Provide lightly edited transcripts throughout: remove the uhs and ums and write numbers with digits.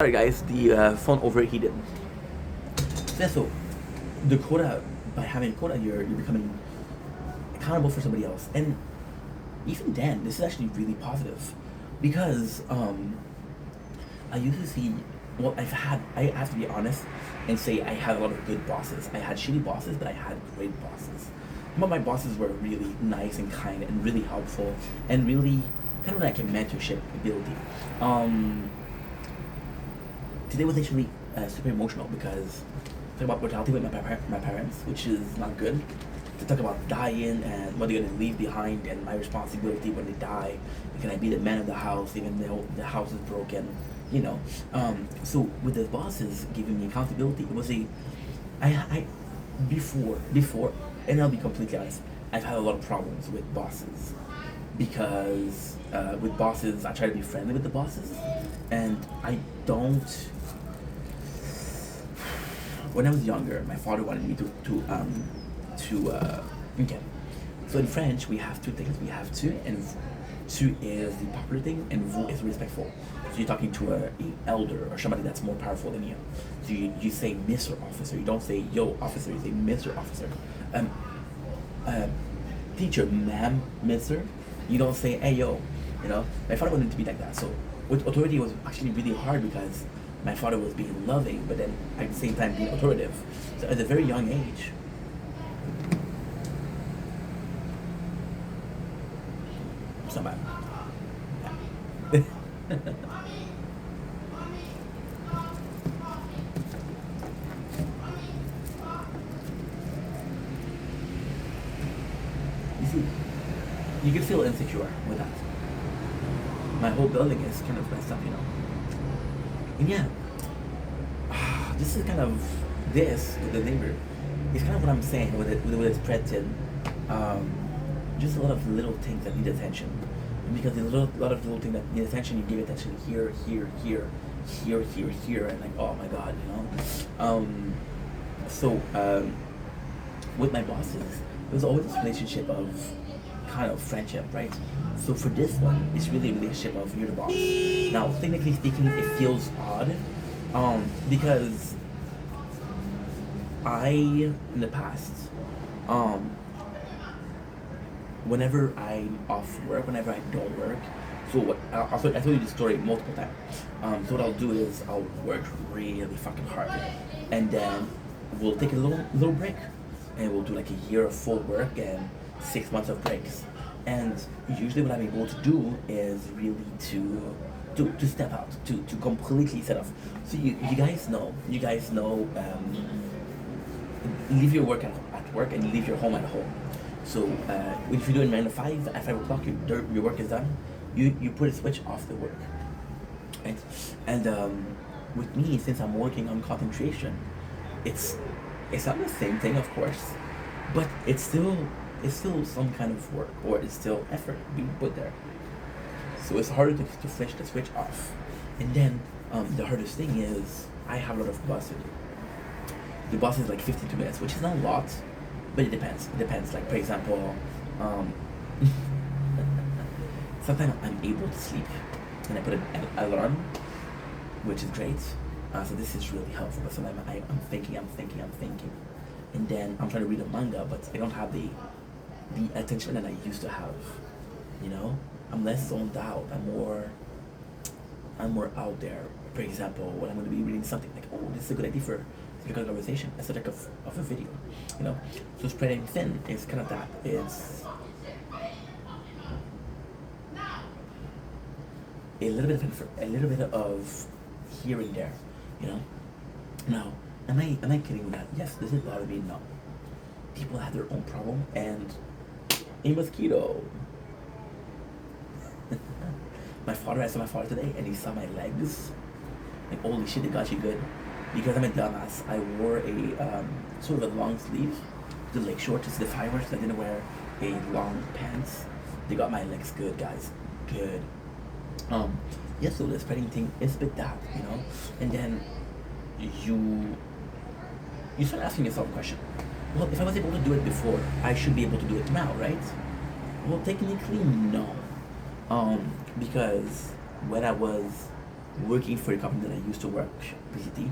Sorry guys, the phone overheated. So the quota, by having a quota, you're becoming accountable for somebody else, and even then, this is actually really positive, because I used to see. Well, I have to be honest and say I had a lot of good bosses. I had shitty bosses, but I had great bosses. Some of my bosses were really nice and kind and really helpful and really kind of like a mentorship ability. Um, Today was actually super emotional because talk about mortality with my parents, which is not good. To talk about dying and what they're gonna leave behind and my responsibility when they die. And can I be the man of the house even though the house is broken? You know. So with the bosses giving me accountability, it was I before, and I'll be completely honest. I've had a lot of problems with bosses because with bosses, I try to be friendly with the bosses, and I don't. When I was younger, my father wanted me to okay. So in French, we have two things. We have tu and vous. Tu is the popular thing, and vous is respectful. So you're talking to a elder or somebody that's more powerful than you. So you say Mr. Officer. You don't say Yo Officer. You say Mr. Officer. Um, uh, Teacher, ma'am, Mister. You don't say Hey yo. You know, my father wanted to be like that. So with authority, it was actually really hard because my father was being loving, but then at the same time being authoritative. So at a very young age, it's not bad. Yeah. You see, you can feel insecure with that. My whole building is kind of messed up, you know. And yeah, this is kind of this with the neighbor. It's kind of what I'm saying with its pretin. Um, just a lot of little things that need attention. And because there's lot of little things that need attention, you give attention here, here, here, here, here, here, and like, oh my god, you know. So with my bosses, it was always this relationship of kind of friendship, right? So for this one, it's really a relationship of you're the boss. Now, technically speaking, it feels odd, because I in the past, um, whenever I'm off work, whenever I don't work, so what I told you this story multiple times. So what I'll do is I'll work really fucking hard, and then we'll take a little break, and we'll do like a year of full work and 6 months of breaks. And usually, what I'm able to do is really to step out, to completely set off. So you guys know, leave your work at work and leave your home at home. So if you're doing 9 to 5, at 5 o'clock your work is done. You put a switch off the work, right? And with me, since I'm working on concentration, it's it's not the same thing, of course, but it's still some kind of work, or it's still effort being put there. So it's harder to flash the switch off. And then the hardest thing is I have a lot of buses. The bus is like 52 minutes, which is not a lot, but it depends. It depends. Like for example, um, sometimes I'm able to sleep, and I put an alarm, which is great. So this is really helpful. But sometimes I'm thinking, and then I'm trying to read a manga, but I don't have the attention that I used to have. You know, I'm less zoned out. I'm more out there. For example, when I'm going to be reading something like, oh, this is a good idea for a conversation, instead of a video. You know, so spreading thin is kind of that. It's a little bit of here and there. You know. Now, am I kidding with that? Yes, this is bothering me. No, people have their own problem, and a mosquito. I saw my father today, and he saw my legs. Like, holy shit, they got you good. Because I'm a dumbass, I wore a sort of a long sleeve, the leg short to see the fireworks. I didn't wear a long pants. They got my legs good, guys. Good. Yeah, so the spreading thing is a bit that, you know? And then you start asking yourself a question. Well, if I was able to do it before, I should be able to do it now, right? Well, technically, no. Because when I was working for a company that I used to work, basically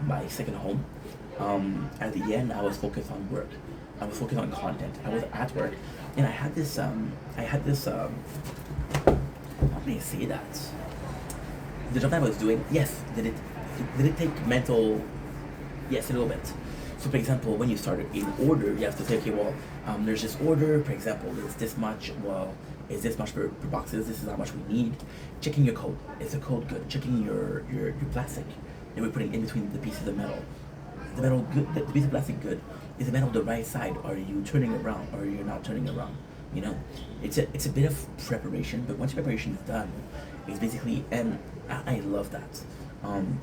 my second home. At the end, I was focused on work. I was focused on content. I was at work, and I had this. How may I say that? The job that I was doing, yes, did it take mental? Yes, a little bit. So, for example, when you start an order, you have to say, okay, well, there's this order. For example, it's this much. Well, is this much per boxes? This is how much we need. Checking your code. Is the code good? Checking your plastic that we're putting in between the pieces of metal. The metal good. The piece of plastic good. Is the metal the right side? Are you turning it around, or you're not turning it around? You know, it's a bit of preparation, but once your preparation is done, it's basically, and I love that.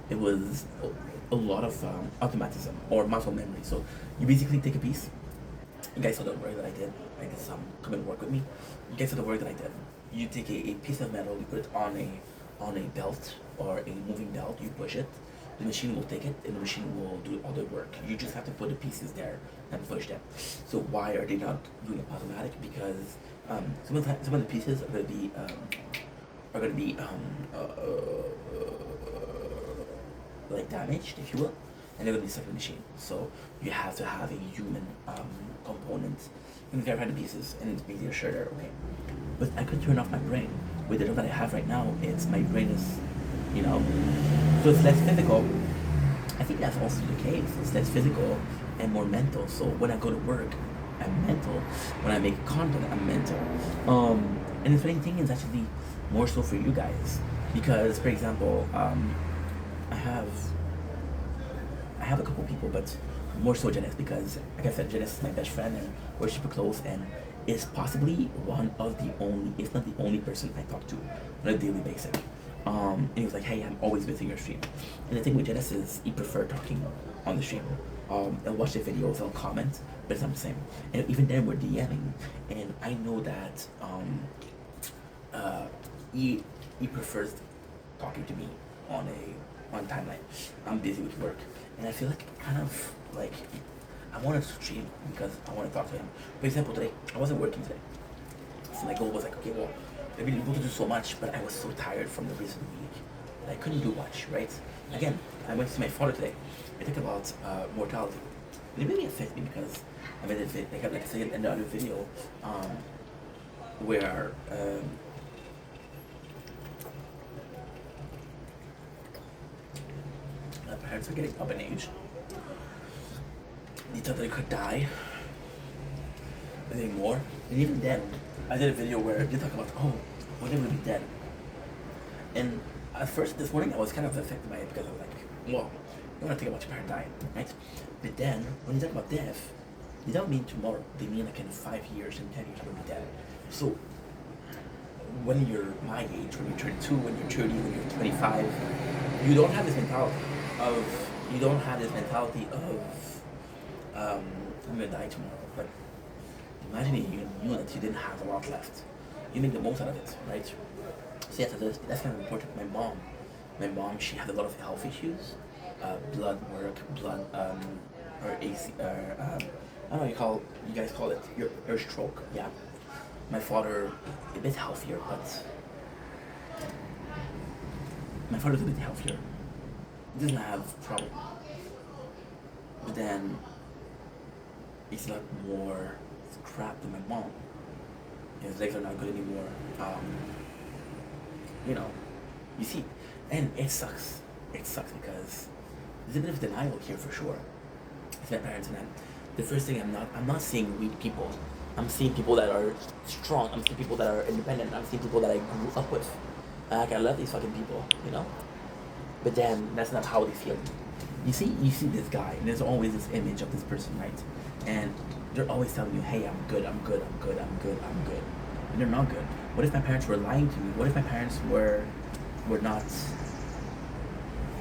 It was a lot of automatism or muscle memory. So you basically take a piece. You guys saw the work that I did. I did some come and work with me. You guys saw the work that I did. You take a piece of metal, you put it on a belt or a moving belt. You push it. The machine will take it, and the machine will do all the work. You just have to put the pieces there and push them. So why are they not doing it automatic? Because some of the pieces are going to be like damaged, if you will, and they're going to be stuck in the machine. So you have to have a human component in verify the pieces and make sure they're okay. But I could turn off my brain. With the job that I have right now, it's my brain is, you know, so it's less physical. I think that's also the case. It's less physical and more mental. So when I go to work, I'm mental. When I make content, I'm mental. And the funny thing is actually more so for you guys, because for example, I have a couple people, but more so Janice, because like I said, Janice is my best friend and we're super close, and is possibly one of the only, if not the only person I talk to on a daily basis. And he was like, hey, I'm always missing your stream. And the thing with Janice is he prefer talking on the stream. I'll watch the videos, I'll comment, but it's not the same. And even then we're DMing, and I know that he prefers talking to me on timeline. I'm busy with work, and I feel like kind of like I want to stream because I want to talk to him. For example, today I wasn't working today, so my goal was like, okay, well, I've been able to do so much, but I was so tired from the recent week that I couldn't do much. Right? Again, I went to see my father today. I talked about mortality. And it really affected me because I made like I said in the other video, where my parents are getting up in age. They thought they could die anymore. And even then, I did a video where they talk about, oh, when they will be dead. And at first this morning I was kind of affected by it because I was like, well, you want to think about your parent dying, right? But then when you talk about death, they don't mean tomorrow. They mean like in 5 years and 10 years I'm gonna be dead. So when you're my age, when you're 22, when you're 30, when you're 25, you don't have this mentality of I'm gonna die tomorrow. But imagine if you knew that you didn't have a lot left. You make the most out of it, right? So yes, that's kind of important. My mom, she had a lot of health issues, blood work, or AC, I don't know you guys call it your stroke. Yeah. My father, a bit healthier, but my father's a bit healthier. He doesn't have problem, but then he's a lot more crap than my mom. His legs are not good anymore. You know, you see, and it sucks. It sucks because there's a bit of denial here for sure. It's my parents, and the first thing I'm not seeing weak people. I'm seeing people that are strong. I'm seeing people that are independent. I'm seeing people that I grew up with. Like I love these fucking people, you know. But then that's not how they feel. You see this guy, and there's always this image of this person, right? And they're always telling you, hey, I'm good. And they're not good. What if my parents were lying to me? What if my parents were not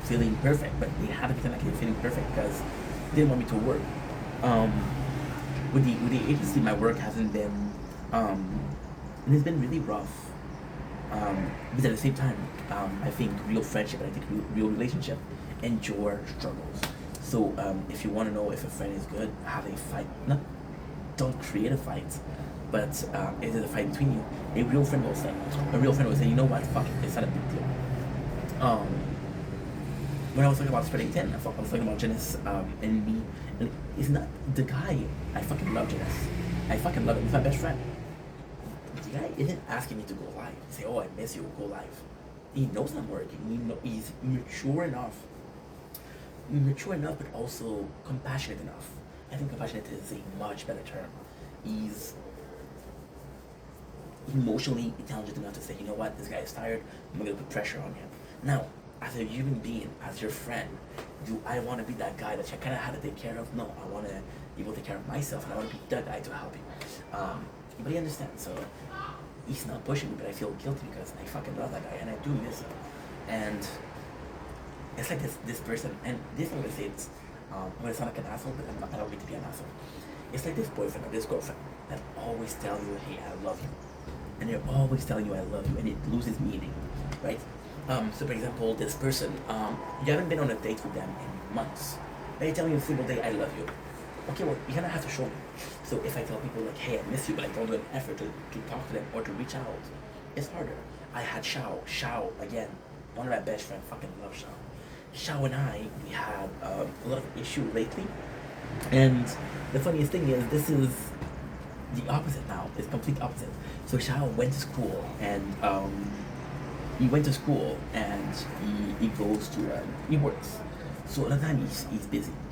feeling perfect, but they had to pretend like they're feeling perfect because they didn't want me to work. With the agency, my work hasn't been, and it's been really rough. But at the same time, I think real friendship and I think real relationship endure struggles. So if you want to know if a friend is good, have a fight. Don't create a fight, but if there's a fight between you, a real friend will say, you know what, fuck it, it's not a big deal. when I was talking about spreading 10, I was talking about Janice and me. And it's not the guy. I fucking love Janice. I fucking love him. He's my best friend. The guy isn't asking me to go live. Say, oh, I miss you, go live. He knows I'm working. He's mature enough. Mature enough, but also compassionate enough. I think compassionate is a much better term. He's emotionally intelligent enough to say, you know what, this guy is tired, I'm gonna put pressure on him. Now, as a human being, as your friend, do I want to be that guy that you kind of have to take care of? No, I want to be able to take care of myself, and I want to be that guy to help you. But he understands, so he's not pushing me, but I feel guilty because I fucking love that guy, and I do miss him. And it's like this person, and this I'm gonna say I'm gonna sound like an asshole, but I don't mean to be an asshole. It's like this boyfriend or this girlfriend that always tell you, hey, I love you. And they're always telling you I love you, and it loses meaning, right? So for example, this person, you haven't been on a date with them in months. They're telling you a single day, I love you. Okay, well, you're gonna have to show me. So if I tell people like, hey, I miss you, but I don't do an effort to talk to them or to reach out, it's harder. I had Shao, again, one of my best friends, fucking love Shao. Shao and I, we had a lot of issue lately. And the funniest thing is, this is the opposite now. It's complete opposite. So Shao went to school, and he goes to he works. So at the time he's busy.